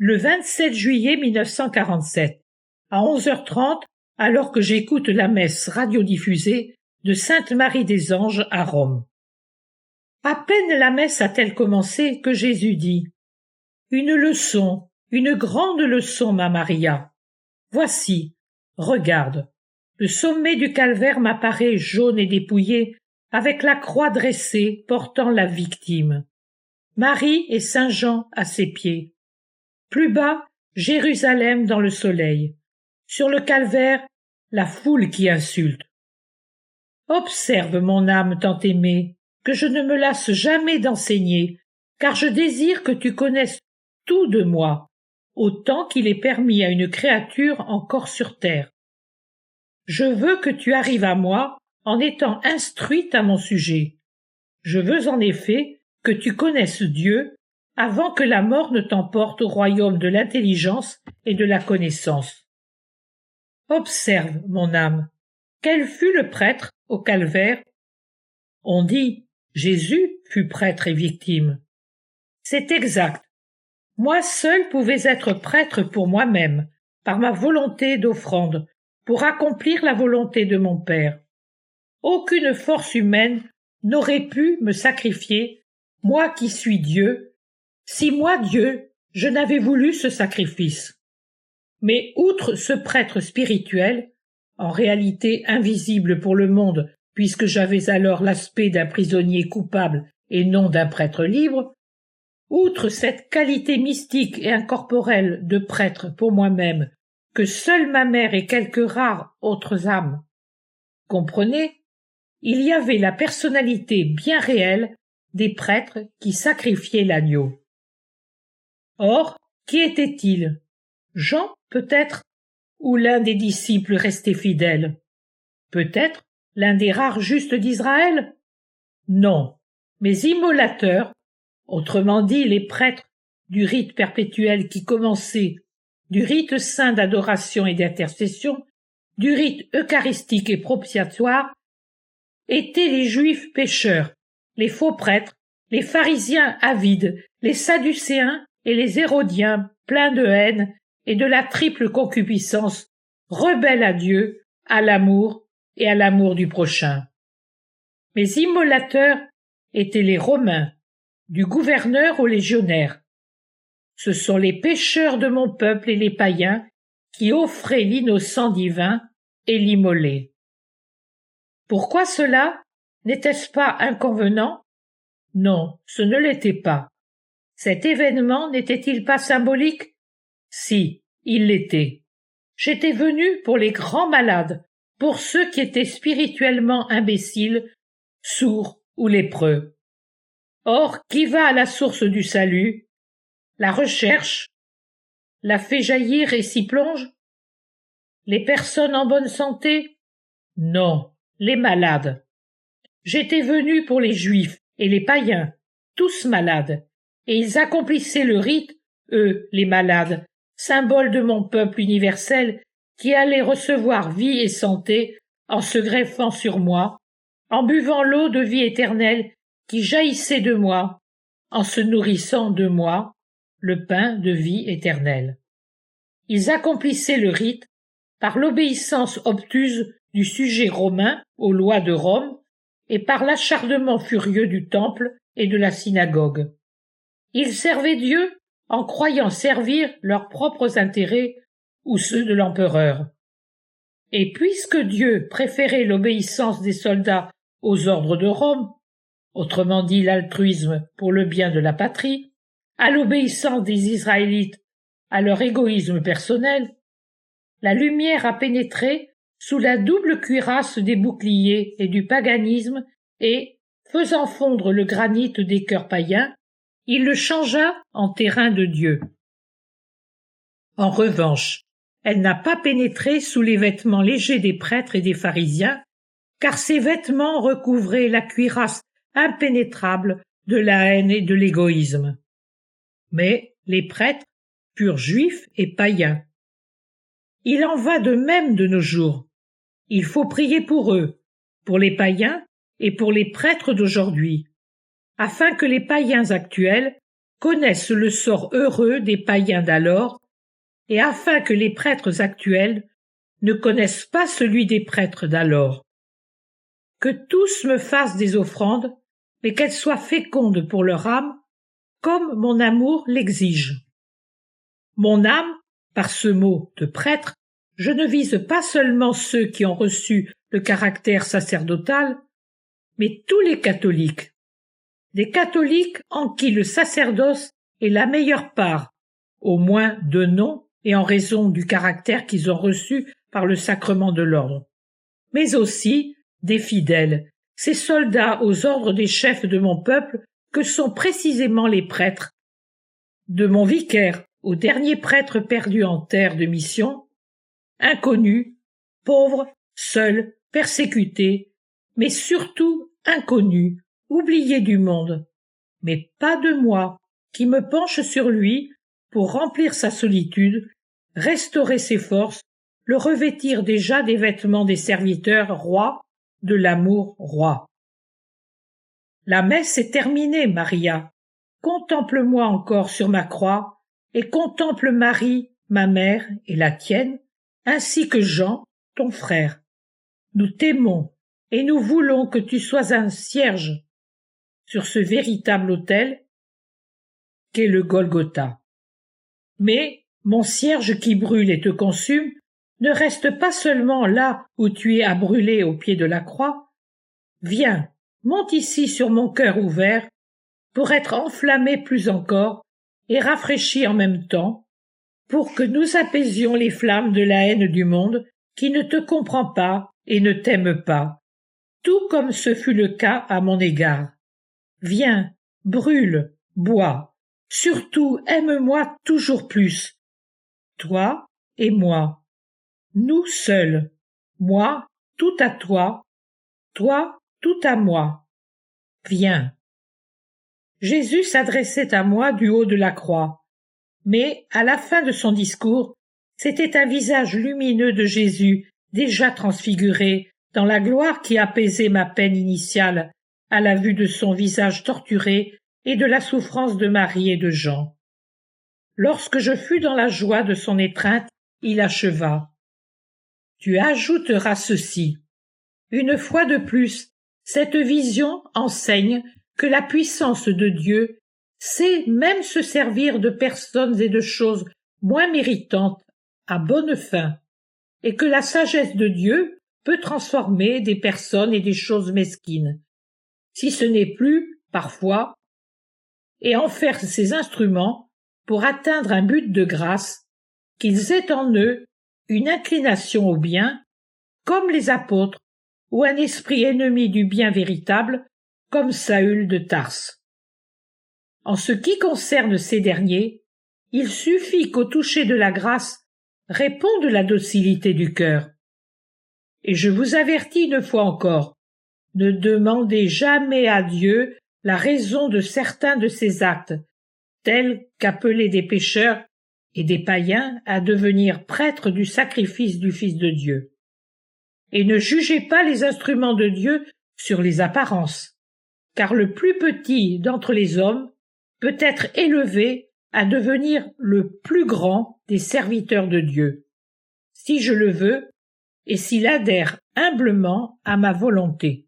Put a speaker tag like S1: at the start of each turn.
S1: le 27 juillet 1947, à 11h30, alors que j'écoute la messe radiodiffusée de Sainte-Marie-des-Anges à Rome. À peine la messe a-t-elle commencé que Jésus dit « Une leçon, une grande leçon, ma Maria. Voici, regarde, le sommet du calvaire m'apparaît jaune et dépouillé, avec la croix dressée portant la victime. Marie et Saint Jean à ses pieds. Plus bas, Jérusalem dans le soleil. Sur le calvaire, la foule qui insulte. Observe, mon âme tant aimée, que je ne me lasse jamais d'enseigner, car je désire que tu connaisses tout de moi, autant qu'il est permis à une créature encore sur terre. Je veux que tu arrives à moi en étant instruite à mon sujet. Je veux en effet que tu connaisses Dieu avant que la mort ne t'emporte au royaume de l'intelligence et de la connaissance. Observe, mon âme, quel fut le prêtre au calvaire? On dit, Jésus fut prêtre et victime. C'est exact. Moi seul pouvais être prêtre pour moi-même, par ma volonté d'offrande, pour accomplir la volonté de mon Père. Aucune force humaine n'aurait pu me sacrifier, moi qui suis Dieu, si moi, Dieu, je n'avais voulu ce sacrifice. Mais outre ce prêtre spirituel, en réalité invisible pour le monde, puisque j'avais alors l'aspect d'un prisonnier coupable et non d'un prêtre libre, outre cette qualité mystique et incorporelle de prêtre pour moi-même, que seule ma mère et quelques rares autres âmes comprenaient, il y avait la personnalité bien réelle des prêtres qui sacrifiaient l'agneau. Or, qui était-il? Jean, peut-être, ou l'un des disciples restés fidèles? Peut-être l'un des rares justes d'Israël? Non, mais immolateurs, autrement dit les prêtres du rite perpétuel qui commençait, du rite saint d'adoration et d'intercession, du rite eucharistique et propitiatoire, étaient les Juifs pécheurs, les faux prêtres, les pharisiens avides, les sadducéens et les hérodiens pleins de haine et de la triple concupiscence, rebelles à Dieu, à l'amour et à l'amour du prochain. Mes immolateurs étaient les Romains, du gouverneur aux légionnaires. Ce sont les pécheurs de mon peuple et les païens qui offraient l'innocent divin et l'immolaient. Pourquoi cela? N'était-ce pas inconvenant? Non, ce ne l'était pas. Cet événement n'était-il pas symbolique? Si, il l'était. J'étais venu pour les grands malades, pour ceux qui étaient spirituellement imbéciles, sourds ou lépreux. Or, qui va à la source du salut? La recherche? La fait jaillir et s'y plonge? Les personnes en bonne santé? Non, les malades. J'étais venu pour les Juifs et les païens, tous malades, et ils accomplissaient le rite, eux, les malades, symbole de mon peuple universel qui allait recevoir vie et santé en se greffant sur moi, en buvant l'eau de vie éternelle qui jaillissait de moi, en se nourrissant de moi, le pain de vie éternelle. Ils accomplissaient le rite par l'obéissance obtuse du sujet romain aux lois de Rome et par l'acharnement furieux du temple et de la synagogue. Ils servaient Dieu en croyant servir leurs propres intérêts ou ceux de l'empereur. Et puisque Dieu préférait l'obéissance des soldats aux ordres de Rome, autrement dit l'altruisme pour le bien de la patrie, à l'obéissance des Israélites à leur égoïsme personnel, la lumière a pénétré sous la double cuirasse des boucliers et du paganisme et, faisant fondre le granit des cœurs païens, il le changea en terrain de Dieu. En revanche, elle n'a pas pénétré sous les vêtements légers des prêtres et des pharisiens, car ces vêtements recouvraient la cuirasse impénétrable de la haine et de l'égoïsme. Mais les prêtres furent juifs et païens. Il en va de même de nos jours. Il faut prier pour eux, pour les païens et pour les prêtres d'aujourd'hui, afin que les païens actuels connaissent le sort heureux des païens d'alors, et afin que les prêtres actuels ne connaissent pas celui des prêtres d'alors. Que tous me fassent des offrandes, mais qu'elles soient fécondes pour leur âme, comme mon amour l'exige. Mon âme, par ce mot de prêtre, je ne vise pas seulement ceux qui ont reçu le caractère sacerdotal, mais tous les catholiques. Des catholiques en qui le sacerdoce est la meilleure part, au moins de nom et en raison du caractère qu'ils ont reçu par le sacrement de l'ordre, mais aussi des fidèles, ces soldats aux ordres des chefs de mon peuple que sont précisément les prêtres, de mon vicaire au dernier prêtre perdu en terre de mission, inconnu, pauvre, seul, persécuté, mais surtout inconnu, oublié du monde, mais pas de moi, qui me penche sur lui pour remplir sa solitude, restaurer ses forces, le revêtir déjà des vêtements des serviteurs rois, de l'amour roi. La messe est terminée, Maria. Contemple-moi encore sur ma croix, et contemple Marie, ma mère et la tienne, ainsi que Jean, ton frère. Nous t'aimons, et nous voulons que tu sois un cierge sur ce véritable autel qu'est le Golgotha. Mais, mon cierge qui brûle et te consume, ne reste pas seulement là où tu es à brûler au pied de la croix. Viens, monte ici sur mon cœur ouvert, pour être enflammé plus encore et rafraîchi en même temps, pour que nous apaisions les flammes de la haine du monde qui ne te comprend pas et ne t'aime pas, tout comme ce fut le cas à mon égard. Viens, brûle, bois, surtout aime-moi toujours plus, toi et moi, nous seuls, moi tout à toi tout à moi. Viens. Jésus s'adressait à moi du haut de la croix, mais à la fin de son discours, c'était un visage lumineux de Jésus déjà transfiguré dans la gloire qui apaisait ma peine initiale à la vue de son visage torturé et de la souffrance de Marie et de Jean. Lorsque je fus dans la joie de son étreinte, il acheva. Tu ajouteras ceci. Une fois de plus, cette vision enseigne que la puissance de Dieu sait même se servir de personnes et de choses moins méritantes à bonne fin, et que la sagesse de Dieu peut transformer des personnes et des choses mesquines, si ce n'est plus, parfois, et en faire ses instruments pour atteindre un but de grâce, qu'ils aient en eux une inclination au bien, comme les apôtres, ou un esprit ennemi du bien véritable, comme Saül de Tarse. En ce qui concerne ces derniers, il suffit qu'au toucher de la grâce réponde la docilité du cœur. Et je vous avertis une fois encore, ne demandez jamais à Dieu la raison de certains de ses actes, tels qu'appeler des pécheurs et des païens à devenir prêtres du sacrifice du Fils de Dieu. Et ne jugez pas les instruments de Dieu sur les apparences, car le plus petit d'entre les hommes peut être élevé à devenir le plus grand des serviteurs de Dieu, si je le veux, et s'il adhère humblement à ma volonté.